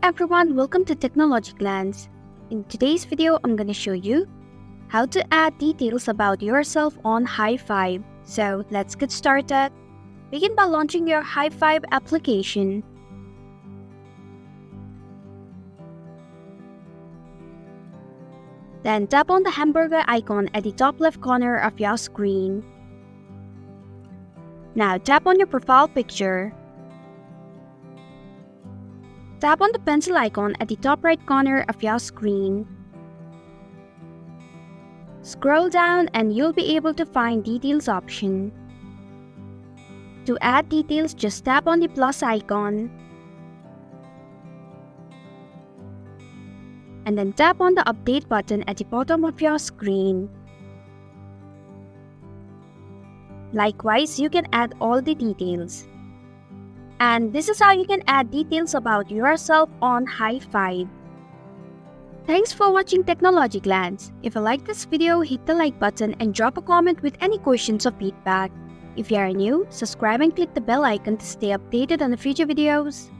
everyone, welcome to technologyglance. In today's video, I'm going to show you how to add details about yourself on hi5. So let's get started. Begin by launching your hi5 application. Then tap on the hamburger icon at the top left corner of your screen. Now tap on your profile picture. Tap on the pencil icon at the top right corner of your screen. Scroll down and you'll be able to find Details option. To add details, just tap on the plus icon. And then tap on the Update button at the bottom of your screen. Likewise, you can add all the details. And this is how you can add details about yourself on hi5. Thanks for watching technologyglance. If you like this video, hit the like button and drop a comment with any questions or feedback. If you are new, subscribe and click the bell icon to stay updated on the future videos.